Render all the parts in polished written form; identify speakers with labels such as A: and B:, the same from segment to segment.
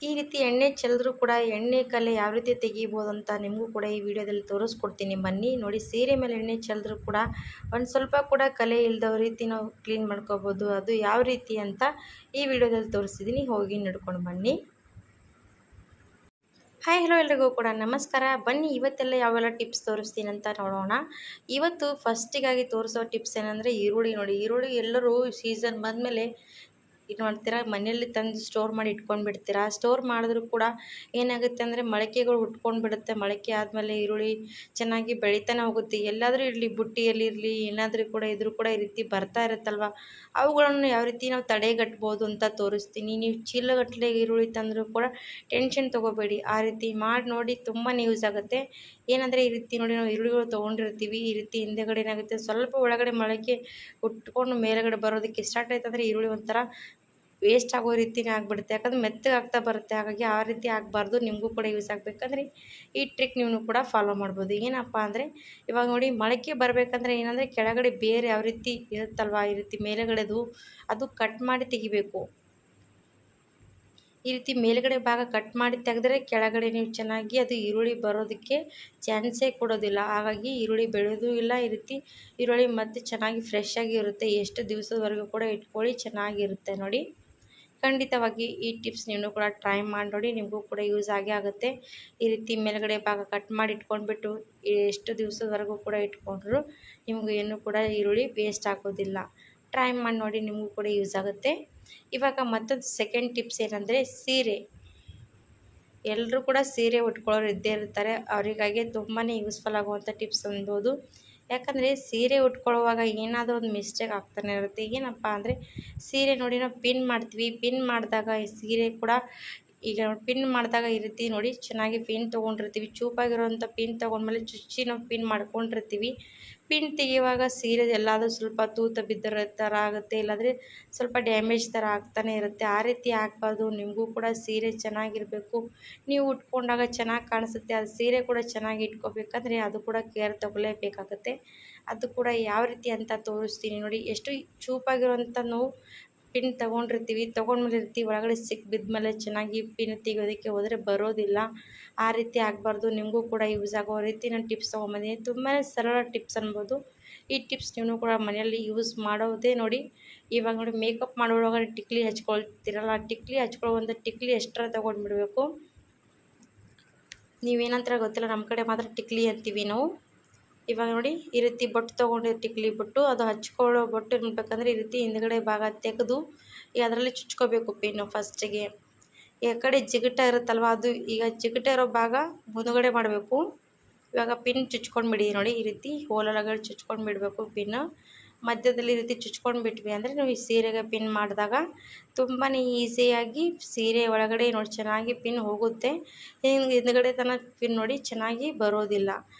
A: ಈ ರೀತಿ ಎಣ್ಣೆ ಚೆಲ್ಲಿದ್ರೂ ಕೂಡ ಎಣ್ಣೆ ಕಲೆ ಯಾವ ರೀತಿ ತೆಗಿಬೋದು ಅಂತ ನಿಮಗೂ ಕೂಡ ಈ ವಿಡಿಯೋದಲ್ಲಿ ತೋರಿಸ್ಕೊಡ್ತೀನಿ. ಬನ್ನಿ ನೋಡಿ, ಸೀರೆ ಮೇಲೆ ಎಣ್ಣೆ ಚೆಲ್ಲಿದ್ರೂ ಕೂಡ ಒಂದು ಸ್ವಲ್ಪ ಕೂಡ ಕಲೆ ಇಲ್ಲದ ರೀತಿ ನಾವು ಕ್ಲೀನ್ ಮಾಡ್ಕೋಬೋದು. ಅದು ಯಾವ ರೀತಿ ಅಂತ ಈ ವಿಡಿಯೋದಲ್ಲಿ ತೋರಿಸಿದ್ದೀನಿ, ಹೋಗಿ ನಡ್ಕೊಂಡು ಬನ್ನಿ. ಹಾಯ್ ಹಲೋ ಎಲ್ರಿಗೂ ಕೂಡ ನಮಸ್ಕಾರ. ಬನ್ನಿ ಇವತ್ತೆಲ್ಲ ಯಾವೆಲ್ಲ ಟಿಪ್ಸ್ ತೋರಿಸ್ತೀನಿ ಅಂತ ನೋಡೋಣ. ಇವತ್ತು ಫಸ್ಟಿಗಾಗಿ ತೋರಿಸೋ ಟಿಪ್ಸ್ ಏನಂದರೆ ಈರುಳ್ಳಿ. ನೋಡಿ, ಈರುಳ್ಳಿ ಎಲ್ಲರೂ ಸೀಸನ್ ಬಂದಮೇಲೆ ಇದು ಮಾಡ್ತೀರಾ, ಮನೆಯಲ್ಲಿ ತಂದು ಸ್ಟೋರ್ ಮಾಡಿ ಇಟ್ಕೊಂಡು ಬಿಡ್ತೀರಾ. ಸ್ಟೋರ್ ಮಾಡಿದ್ರೂ ಕೂಡ ಏನಾಗುತ್ತೆ ಅಂದರೆ ಮೊಳಕೆಗಳು ಉಟ್ಕೊಂಡು ಬಿಡುತ್ತೆ. ಮೊಳಕೆ ಆದಮೇಲೆ ಈರುಳ್ಳಿ ಚೆನ್ನಾಗಿ ಬೆಳೀತಾನೆ ಹೋಗುತ್ತೆ. ಎಲ್ಲಾದರೂ ಇರಲಿ, ಬುಟ್ಟಿಯಲ್ಲಿ ಇರಲಿ, ಏನಾದರೂ ಕೂಡ ಇದ್ರೂ ಕೂಡ ಈ ರೀತಿ ಬರ್ತಾ ಇರುತ್ತಲ್ವ, ಅವುಗಳನ್ನು ಯಾವ ರೀತಿ ನಾವು ತಡೆಗಟ್ಬೋದು ಅಂತ ತೋರಿಸ್ತೀನಿ. ನೀವು ಚೀಲಗಟ್ಟಲೆ ಈರುಳ್ಳಿ ತಂದರೂ ಕೂಡ ಟೆನ್ಷನ್ ತೊಗೋಬೇಡಿ. ಆ ರೀತಿ ಮಾಡಿ ನೋಡಿ, ತುಂಬಾ ಯೂಸ್ ಆಗುತ್ತೆ. ಏನಂದರೆ ಈ ರೀತಿ ನೋಡಿ, ನಾವು ಈರುಳ್ಳಿಗಳು ತೊಗೊಂಡಿರ್ತೀವಿ, ಈ ರೀತಿ ಹಿಂದೆಗಡೆ ಏನಾಗುತ್ತೆ, ಸ್ವಲ್ಪ ಒಳಗಡೆ ಮೊಳಕೆ ಉಟ್ಕೊಂಡು ಮೇಲೆಗಡೆ ಬರೋದಕ್ಕೆ ಸ್ಟಾರ್ಟ್ ಆಯ್ತು ಅಂದರೆ ಈರುಳ್ಳಿ ಒಂಥರ ವೇಸ್ಟ್ ಆಗೋ ರೀತಿನೇ ಆಗಿಬಿಡುತ್ತೆ. ಯಾಕಂದರೆ ಮೆತ್ತಗೆ ಆಗ್ತಾ ಬರುತ್ತೆ. ಹಾಗಾಗಿ ಆ ರೀತಿ ಆಗಬಾರ್ದು. ನಿಮಗೂ ಕೂಡ ಯೂಸ್ ಆಗಬೇಕಂದ್ರೆ ಈ ಟ್ರಿಕ್ ನೀವು ಕೂಡ ಫಾಲೋ ಮಾಡ್ಬೋದು. ಏನಪ್ಪ ಅಂದರೆ ಇವಾಗ ನೋಡಿ, ಮೊಳಕೆ ಬರಬೇಕಂದ್ರೆ ಏನಂದರೆ ಕೆಳಗಡೆ ಬೇರೆ ಯಾವ ರೀತಿ ಇರುತ್ತಲ್ವ, ಈ ರೀತಿ ಮೇಲೆಗಡೆದು ಅದು ಕಟ್ ಮಾಡಿ ತೆಗಿಬೇಕು. ಈ ರೀತಿ ಮೇಲ್ಗಡೆ ಭಾಗ ಕಟ್ ಮಾಡಿ ತೆಗೆದ್ರೆ ಕೆಳಗಡೆ ನೀವು ಚೆನ್ನಾಗಿ ಅದು ಈರುಳ್ಳಿ ಬರೋದಕ್ಕೆ ಚಾನ್ಸೇ ಕೊಡೋದಿಲ್ಲ. ಹಾಗಾಗಿ ಈರುಳ್ಳಿ ಬೆಳೆಯೋದು ಇಲ್ಲ. ಈ ರೀತಿ ಈರುಳ್ಳಿ ಮತ್ತು ಚೆನ್ನಾಗಿ ಫ್ರೆಶ್ ಆಗಿ ಇರುತ್ತೆ. ಎಷ್ಟು ದಿವಸದವರೆಗೂ ಕೂಡ ಇಟ್ಕೊಳ್ಳಿ, ಚೆನ್ನಾಗಿರುತ್ತೆ. ನೋಡಿ, ಖಂಡಿತವಾಗಿ ಈ ಟಿಪ್ಸ್ ನೀವು ಕೂಡ ಟ್ರೈ ಮಾಡಿ ನೋಡಿ, ನಿಮಗೂ ಕೂಡ ಯೂಸ್ ಆಗೇ ಆಗುತ್ತೆ. ಈ ರೀತಿ ಮೇಲ್ಗಡೆ ಭಾಗ ಕಟ್ ಮಾಡಿ ಇಟ್ಕೊಂಡ್ಬಿಟ್ಟು ಎಷ್ಟು ದಿವಸದವರೆಗೂ ಕೂಡ ಇಟ್ಕೊಂಡ್ರು ನಿಮಗೂ ಏನೂ ಕೂಡ ಈರುಳ್ಳಿ ವೇಸ್ಟ್ ಆಗೋದಿಲ್ಲ. ಟ್ರೈ ಮಾಡಿ ನೋಡಿ, ನಿಮಗೂ ಕೂಡ ಯೂಸ್ ಆಗುತ್ತೆ. ಇವಾಗ ಮತ್ತೊಂದು ಸೆಕೆಂಡ್ ಟಿಪ್ಸ್ ಏನಂದರೆ ಸೀರೆ. ಎಲ್ಲರೂ ಕೂಡ ಸೀರೆ ಉಟ್ಕೊಳ್ಳೋರು ಇದ್ದೇ ಇರ್ತಾರೆ. ಅವರಿಗಾಗಿ ತುಂಬಾ ಯೂಸ್ಫುಲ್ ಆಗುವಂಥ ಟಿಪ್ಸ್ ಅನ್ಬೋದು. ಯಾಕಂದರೆ ಸೀರೆ ಉಟ್ಕೊಳ್ಳುವಾಗ ಏನಾದರೂ ಒಂದು ಮಿಸ್ಟೇಕ್ ಆಗ್ತಾನೆ ಇರುತ್ತೆ. ಏನಪ್ಪ ಅಂದರೆ ಸೀರೆ ನೋಡಿ, ನಾವು ಪಿನ್ ಮಾಡ್ತೀವಿ. ಪಿನ್ ಮಾಡಿದಾಗ ಈ ಸೀರೆ ಕೂಡ ಈಗ ಪಿನ್ ಮಾಡಿದಾಗ ಈ ರೀತಿ ನೋಡಿ, ಚೆನ್ನಾಗಿ ಪಿನ್ ತೊಗೊಂಡಿರ್ತೀವಿ. ಚೂಪಾಗಿರೋವಂಥ ಪಿನ್ ತೊಗೊಂಡ್ಮೇಲೆ ಚುಚ್ಚಿ ನಾವು ಪಿನ್ ಮಾಡ್ಕೊಂಡಿರ್ತೀವಿ. ಪಿನ್ ತೆಗೆಯುವಾಗ ಸೀರೆ ಎಲ್ಲಾದರೂ ಸ್ವಲ್ಪ ತೂತ ಬಿದ್ದಿರೋ ಥರ ಆಗುತ್ತೆ, ಇಲ್ಲಾಂದರೆ ಸ್ವಲ್ಪ ಡ್ಯಾಮೇಜ್ ಥರ ಆಗ್ತಾನೆ ಇರುತ್ತೆ. ಆ ರೀತಿ ಆಗಬಾರ್ದು. ನಿಮಗೂ ಕೂಡ ಸೀರೆ ಚೆನ್ನಾಗಿರಬೇಕು, ನೀವು ಉಟ್ಕೊಂಡಾಗ ಚೆನ್ನಾಗಿ ಕಾಣಿಸುತ್ತೆ. ಅದು ಸೀರೆ ಕೂಡ ಚೆನ್ನಾಗಿ ಇಟ್ಕೋಬೇಕಂದ್ರೆ ಅದು ಕೂಡ ಕೇರ್ ತೊಗೊಳ್ಳೇಬೇಕಾಗುತ್ತೆ. ಅದು ಕೂಡ ಯಾವ ರೀತಿ ಅಂತ ತೋರಿಸ್ತೀನಿ ನೋಡಿ. ಎಷ್ಟು ಚೂಪಾಗಿರೋಂಥ ನಾವು ಪಿನ್ ತೊಗೊಂಡಿರ್ತೀವಿ, ತೊಗೊಂಡ್ಮೇಲೆ ಇರ್ತೀವಿ, ಒಳಗಡೆ ಬಿದ್ಮೇಲೆ ಚೆನ್ನಾಗಿ ಪಿನ್ ತೆಗೆಯೋದಕ್ಕೆ ಹೋದರೆ ಬರೋದಿಲ್ಲ. ಆ ರೀತಿ ಆಗಬಾರ್ದು. ನಿಮಗೂ ಕೂಡ ಯೂಸ್ ಆಗೋ ರೀತಿ ನಾನು ಟಿಪ್ಸ್ ತೊಗೊಂಬಂದಿದ್ದೀನಿ. ತುಂಬಾ ಸರಳ ಟಿಪ್ಸ್ ಅನ್ಬೋದು. ಈ ಟಿಪ್ಸ್ ನೀವು ಕೂಡ ಮನೆಯಲ್ಲಿ ಯೂಸ್ ಮಾಡೋದೇ ನೋಡಿ. ಇವಾಗ ನೋಡಿ, ಮೇಕಪ್ ಮಾಡುವಾಗ ಟಿಕ್ಲಿ ಹಚ್ಕೊಳ್ತೀರಲ್ಲ, ಟಿಕ್ಲಿ ಹಚ್ಕೊಳ್ಳುವಂಥ ಟಿಕ್ಲಿ ಎಷ್ಟರ ತೊಗೊಂಡ್ಬಿಡ್ಬೇಕು. ನೀವೇನಂತರ ಗೊತ್ತಿಲ್ಲ, ನಮ್ಮ ಕಡೆ ಮಾತ್ರ ಟಿಕ್ಲಿ ಅಂತೀವಿ ನಾವು. ಇವಾಗ ನೋಡಿ, ಈ ರೀತಿ ಬೊಟ್ಟು ತೊಗೊಂಡು ಟಿಕ್ಲಿ ಬೊಟ್ಟು, ಅದು ಹಚ್ಕೊಳ್ಳೋ ಬೊಟ್ಟು ಇರಬೇಕಂದ್ರೆ ಈ ರೀತಿ ಹಿಂದ್ಗಡೆ ಭಾಗ ತೆಗೆದು ಅದರಲ್ಲಿ ಚುಚ್ಕೋಬೇಕು ಪಿನ್ನು ಫಸ್ಟಿಗೆ. ಈ ಕಡೆ ಜಿಗಟ ಇರುತ್ತಲ್ವ, ಅದು ಈಗ ಜಿಗಟ ಇರೋ ಭಾಗ ಮುಂದುಗಡೆ ಮಾಡಬೇಕು. ಇವಾಗ ಪಿನ್ ಚುಚ್ಕೊಂಡ್ಬಿಡಿ ನೋಡಿ, ಈ ರೀತಿ ಹೋಲೊಳಗಡೆ ಚುಚ್ಕೊಂಡು ಬಿಡಬೇಕು ಪಿನ್ನು. ಮಧ್ಯದಲ್ಲಿ ಈ ರೀತಿ ಚುಚ್ಕೊಂಡು ಬಿಟ್ವಿ ಅಂದರೆ ನಾವು ಈ ಸೀರೆಗೆ ಪಿನ್ ಮಾಡಿದಾಗ ತುಂಬಾ ಈಸಿಯಾಗಿ ಸೀರೆ ಒಳಗಡೆ ನೋಡಿ ಚೆನ್ನಾಗಿ ಪಿನ್ ಹೋಗುತ್ತೆ. ಹಿಂದ್ಗಡೆ ತನಕ ಪಿನ್ ನೋಡಿ ಚೆನ್ನಾಗಿ ಬರೋದಿಲ್ಲ.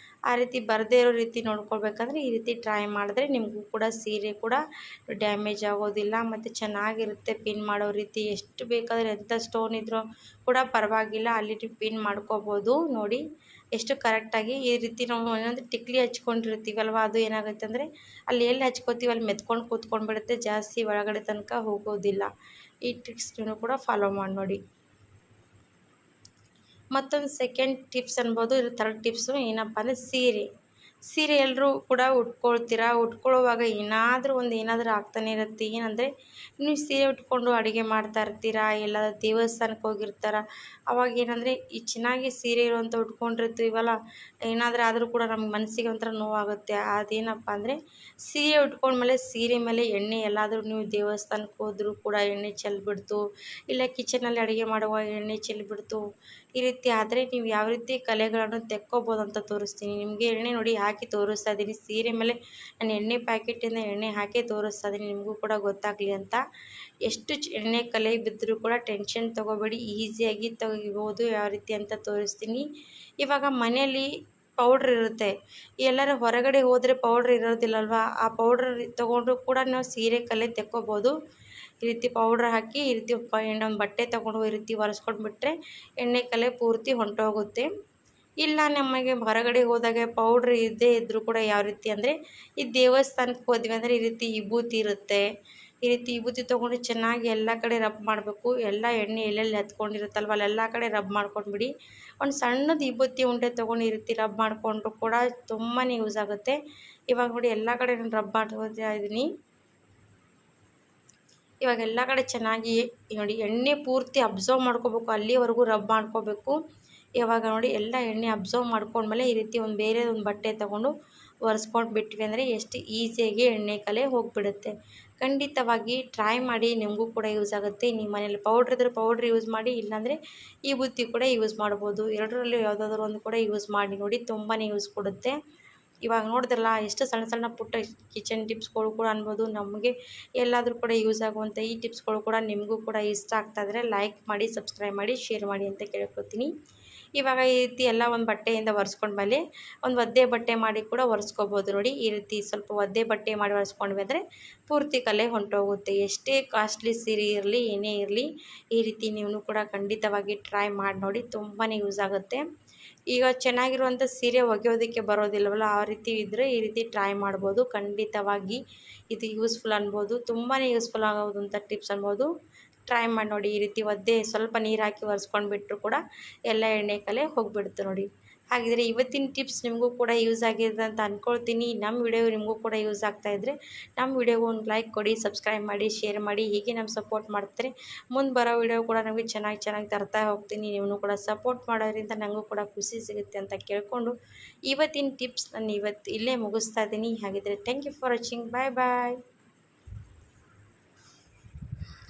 A: ಆ ರೀತಿ ಬರದೇ ಇರೋ ರೀತಿ ನೋಡ್ಕೊಳ್ಬೇಕಂದ್ರೆ ಈ ರೀತಿ ಟ್ರೈ ಮಾಡಿದ್ರೆ ನಿಮಗೂ ಕೂಡ ಸೀರೆ ಕೂಡ ಡ್ಯಾಮೇಜ್ ಆಗೋದಿಲ್ಲ ಮತ್ತು ಚೆನ್ನಾಗಿರುತ್ತೆ. ಪಿನ್ ಮಾಡೋ ರೀತಿ ಎಷ್ಟು ಬೇಕಾದರೆ ಎಂಥ ಸ್ಟೋನ್ ಇದ್ರೂ ಕೂಡ ಪರವಾಗಿಲ್ಲ, ಅಲ್ಲಿ ಪಿನ್ ಮಾಡ್ಕೋಬೋದು. ನೋಡಿ ಎಷ್ಟು ಕರೆಕ್ಟಾಗಿ ಈ ರೀತಿ ನಾವು ಏನಂದರೆ ಟಿಕ್ಲಿ ಹಚ್ಕೊಂಡಿರ್ತೀವಲ್ವ, ಅದು ಏನಾಗುತ್ತೆ ಅಂದರೆ ಅಲ್ಲಿ ಎಲ್ಲಿ ಹಚ್ಕೋತೀವಿ ಅಲ್ಲಿ ಮೆತ್ಕೊಂಡು ಕೂತ್ಕೊಂಡು ಬಿಡುತ್ತೆ, ಜಾಸ್ತಿ ಒಳಗಡೆ ತನಕ ಹೋಗೋದಿಲ್ಲ. ಈ ಟ್ರಿಕ್ಸ್ ನೀವು ಕೂಡ ಫಾಲೋ ಮಾಡಿ ನೋಡಿ. ಮತ್ತೊಂದು ಸೆಕೆಂಡ್ ಟಿಪ್ಸ್ ಅನ್ಬೋದು. ಇದು ಥರ್ಡ್ ಟಿಪ್ಸು ಏನಪ್ಪ ಅಂದರೆ ಸೀರೆ ಎಲ್ಲರೂ ಕೂಡ ಉಟ್ಕೊಳ್ತೀರಾ. ಉಟ್ಕೊಳ್ಳುವಾಗ ಏನಾದರೂ ಆಗ್ತಾನೆ ಇರುತ್ತೆ. ಏನಂದರೆ ನೀವು ಸೀರೆ ಉಟ್ಕೊಂಡು ಅಡುಗೆ ಮಾಡ್ತಾ ಇರ್ತೀರಾ, ಎಲ್ಲ ದೇವಸ್ಥಾನಕ್ಕೆ ಹೋಗಿರ್ತಾರ. ಅವಾಗ ಏನಂದರೆ ಈ ಚೆನ್ನಾಗಿ ಸೀರೆ ಇರುವಂಥ ಉಟ್ಕೊಂಡಿರ್ತೀವಲ್ಲ, ಆದರೂ ಕೂಡ ನಮ್ಮ ಮನಸ್ಸಿಗೆ ಒಂಥರ ನೋವಾಗುತ್ತೆ. ಅದೇನಪ್ಪ ಅಂದರೆ ಸೀರೆ ಉಟ್ಕೊಂಡ್ಮೇಲೆ ಸೀರೆ ಮೇಲೆ ಎಣ್ಣೆ ಎಲ್ಲಾದರೂ ನೀವು ದೇವಸ್ಥಾನಕ್ಕೆ ಹೋದರೂ ಕೂಡ ಎಣ್ಣೆ ಚೆಲ್ಬಿಡ್ತು, ಇಲ್ಲ ಕಿಚನಲ್ಲಿ ಅಡುಗೆ ಮಾಡುವಾಗ ಎಣ್ಣೆ ಚೆಲ್ಬಿಡ್ತು. ಈ ರೀತಿ ಆದರೆ ನೀವು ಯಾವ ರೀತಿ ಕಲೆಗಳನ್ನು ತೆಕ್ಕೋಬೋದು ಅಂತ ತೋರಿಸ್ತೀನಿ. ನಿಮಗೆ ಎಣ್ಣೆ ನೋಡಿ ಹಾಕಿ ತೋರಿಸ್ತಾ ಇದ್ದೀನಿ. ಸೀರೆ ಮೇಲೆ ನಾನು ಎಣ್ಣೆ ಪ್ಯಾಕೆಟಿಂದ ಎಣ್ಣೆ ಹಾಕಿ ತೋರಿಸ್ತಾ ಇದ್ದೀನಿ, ನಿಮಗೂ ಕೂಡ ಗೊತ್ತಾಗಲಿ ಅಂತ. ಎಷ್ಟು ಎಣ್ಣೆ ಕಲೆ ಬಿದ್ದರೂ ಕೂಡ ಟೆನ್ಷನ್ ತೊಗೋಬೇಡಿ, ಈಸಿಯಾಗಿ ತೆಗಿಬೋದು. ಯಾವ ರೀತಿ ಅಂತ ತೋರಿಸ್ತೀನಿ. ಇವಾಗ ಮನೆಯಲ್ಲಿ ಪೌಡ್ರ್ ಇರುತ್ತೆ, ಎಲ್ಲರೂ ಹೊರಗಡೆ ಹೋದರೆ ಪೌಡ್ರ್ ಇರೋದಿಲ್ಲಲ್ವ, ಆ ಪೌಡ್ರ್ ತೊಗೊಂಡ್ರು ಕೂಡ ನಾವು ಸೀರೆ ಕಲೆ ತೆಕ್ಕೋಬೋದು. ಈ ರೀತಿ ಪೌಡ್ರ್ ಹಾಕಿ ಈ ರೀತಿ ಒಂದು ಬಟ್ಟೆ ತೊಗೊಂಡು ಈ ರೀತಿ ಒರೆಸ್ಕೊಂಡ್ಬಿಟ್ರೆ ಎಣ್ಣೆ ಕಲೆ ಪೂರ್ತಿ ಹೊಂಟೋಗುತ್ತೆ. ಇಲ್ಲ ನಮಗೆ ಹೊರಗಡೆ ಹೋದಾಗ ಪೌಡ್ರ್ ಇದ್ದೇ ಇದ್ದರೂ ಕೂಡ ಯಾವ ರೀತಿ ಅಂದರೆ ಈ ದೇವಸ್ಥಾನಕ್ಕೆ ಹೋದ್ವಿ ಅಂದರೆ ಈ ರೀತಿ ವಿಭೂತಿ ಇರುತ್ತೆ, ಈ ರೀತಿ ವಿಭೂತಿ ತೊಗೊಂಡು ಚೆನ್ನಾಗಿ ಎಲ್ಲ ಕಡೆ ರಬ್ ಮಾಡಬೇಕು. ಎಲ್ಲ ಎಣ್ಣೆ ಎಲ್ಲೆಲ್ಲಿ ಹತ್ಕೊಂಡಿರುತ್ತಲ್ವ ಅಲ್ಲೆಲ್ಲ ಕಡೆ ರಬ್ ಮಾಡ್ಕೊಂಡ್ಬಿಡಿ. ಒಂದು ಸಣ್ಣದು ವಿಭೂತಿ ಉಂಡೆ ತೊಗೊಂಡು ಈ ರೀತಿ ರಬ್ ಮಾಡಿಕೊಂಡ್ರು ಕೂಡ ತುಂಬಾ ಯೂಸ್ ಆಗುತ್ತೆ. ಇವಾಗ ನೋಡಿ ಎಲ್ಲ ಕಡೆ ನಾನು ರಬ್ ಮಾಡ್ಕೊತಾ ಇದ್ದೀನಿ. ಇವಾಗ ಎಲ್ಲ ಕಡೆ ಚೆನ್ನಾಗಿ ನೋಡಿ ಎಣ್ಣೆ ಪೂರ್ತಿ ಅಬ್ಸರ್ವ್ ಮಾಡ್ಕೋಬೇಕು, ಅಲ್ಲಿವರೆಗೂ ರಬ್ ಮಾಡ್ಕೋಬೇಕು. ಇವಾಗ ನೋಡಿ ಎಲ್ಲ ಎಣ್ಣೆ ಅಬ್ಸರ್ವ್ ಮಾಡ್ಕೊಂಡ್ಮೇಲೆ ಈ ರೀತಿ ಬೇರೆ ಒಂದು ಬಟ್ಟೆ ತೊಗೊಂಡು ಒರೆಸ್ಕೊಂಡು ಬಿಟ್ವಿ ಅಂದರೆ ಎಷ್ಟು ಈಸಿಯಾಗಿ ಎಣ್ಣೆ ಕಲೆ ಹೋಗಿಬಿಡುತ್ತೆ. ಖಂಡಿತವಾಗಿ ಟ್ರೈ ಮಾಡಿ, ನಿಮಗೂ ಕೂಡ ಯೂಸ್ ಆಗುತ್ತೆ. ನಿಮ್ಮ ಮನೇಲಿ ಪೌಡ್ರ್ ಇದ್ದರೆ ಪೌಡ್ರ್ ಯೂಸ್ ಮಾಡಿ, ಇಲ್ಲಾಂದರೆ ಈ ಬುತ್ತಿ ಕೂಡ ಯೂಸ್ ಮಾಡ್ಬೋದು. ಎರಡರಲ್ಲಿ ಯಾವುದಾದ್ರೂ ಒಂದು ಕೂಡ ಯೂಸ್ ಮಾಡಿ ನೋಡಿ, ತುಂಬಾ ಯೂಸ್ ಕೊಡುತ್ತೆ. ಇವಾಗ ನೋಡಿದ್ರಲ್ಲ ಎಷ್ಟು ಸಣ್ಣ ಸಣ್ಣ ಪುಟ್ಟ ಕಿಚನ್ ಟಿಪ್ಸ್ಗಳು ಕೂಡ ಅನ್ಬೋದು. ನಮಗೆ ಎಲ್ಲಾದರೂ ಕೂಡ ಯೂಸ್ ಆಗುವಂಥ ಈ ಟಿಪ್ಸ್ಗಳು ಕೂಡ ನಿಮಗೂ ಕೂಡ ಇಷ್ಟ ಆಗ್ತಾಯಿದ್ರೆ ಲೈಕ್ ಮಾಡಿ, ಸಬ್ಸ್ಕ್ರೈಬ್ ಮಾಡಿ, ಶೇರ್ ಮಾಡಿ ಅಂತ ಕೇಳ್ಕೊತೀನಿ. ಇವಾಗ ಈ ರೀತಿ ಎಲ್ಲ ಒಂದು ಬಟ್ಟೆಯಿಂದ ಒರೆಸ್ಕೊಂಡ್ಮೇಲೆ ಒಂದು ಒದ್ದೆ ಬಟ್ಟೆ ಮಾಡಿ ಕೂಡ ಒರೆಸ್ಕೋಬೋದು ನೋಡಿ. ಈ ರೀತಿ ಸ್ವಲ್ಪ ಒದ್ದೆ ಬಟ್ಟೆ ಮಾಡಿ ಒರೆಸ್ಕೊಂಡ್ವಿ ಅಂದರೆ ಪೂರ್ತಿ ಕಲೆ ಹೊಂಟೋಗುತ್ತೆ. ಎಷ್ಟೇ ಕಾಸ್ಟ್ಲಿ ಸೀರೆ ಇರಲಿ, ಏನೇ ಇರಲಿ, ಈ ರೀತಿ ನೀವು ಕೂಡ ಖಂಡಿತವಾಗಿ ಟ್ರೈ ಮಾಡಿ ನೋಡಿ, ತುಂಬಾ ಯೂಸ್ ಆಗುತ್ತೆ. ಈಗ ಚೆನ್ನಾಗಿರುವಂಥ ಸೀರೆ ಒಗೆಯೋದಕ್ಕೆ ಬರೋದಿಲ್ಲವಲ್ಲ, ಆ ರೀತಿ ಇದ್ದರೆ ಈ ರೀತಿ ಟ್ರೈ ಮಾಡ್ಬೋದು. ಖಂಡಿತವಾಗಿ ಇದು ಯೂಸ್ಫುಲ್ ಅನ್ಬೋದು, ತುಂಬಾ ಯೂಸ್ಫುಲ್ ಆಗೋದಂಥ ಟಿಪ್ಸ್ ಅನ್ಬೋದು. ಟ್ರೈ ಮಾಡಿ ನೋಡಿ. ಈ ರೀತಿ ಒದ್ದೆ ಸ್ವಲ್ಪ ನೀರು ಹಾಕಿ ಒರೆಸ್ಕೊಂಡು ಬಿಟ್ಟರು ಕೂಡ ಎಲ್ಲ ಎಣ್ಣೆ ಕಲೆ ಹೋಗಿಬಿಡುತ್ತೆ ನೋಡಿ. ಹಾಗಿದ್ರೆ ಇವತ್ತಿನ ಟಿಪ್ಸ್ ನಿಮಗೂ ಕೂಡ ಯೂಸ್ ಆಗಿದೆ ಅಂತ ಅಂದ್ಕೊಳ್ತೀನಿ. ನಮ್ಮ ವಿಡಿಯೋ ನಿಮಗೂ ಕೂಡ ಯೂಸ್ ಆಗ್ತಾಯಿದ್ರೆ ನಮ್ಮ ವಿಡಿಯೋಗೆ ಒಂದು ಲೈಕ್ ಕೊಡಿ, ಸಬ್ಸ್ಕ್ರೈಬ್ ಮಾಡಿ, ಶೇರ್ ಮಾಡಿ. ಹೀಗೆ ನಮ್ಮ ಸಪೋರ್ಟ್ ಮಾಡ್ತಾರೆ. ಮುಂದೆ ಬರೋ ವಿಡಿಯೋ ಕೂಡ ನಮಗೆ ಚೆನ್ನಾಗಿ ತರ್ತಾ ಹೋಗ್ತೀನಿ. ನೀವು ಕೂಡ ಸಪೋರ್ಟ್ ಮಾಡೋದ್ರಿಂದ ನನಗೂ ಕೂಡ ಖುಷಿ ಸಿಗುತ್ತೆ ಅಂತ ಕೇಳಿಕೊಂಡು ಇವತ್ತಿನ ಟಿಪ್ಸ್ ನಾನು ಇಲ್ಲೇ ಮುಗಿಸ್ತಾ ಇದ್ದೀನಿ. ಹಾಗಿದ್ರೆ thank you for watching. Bye bye.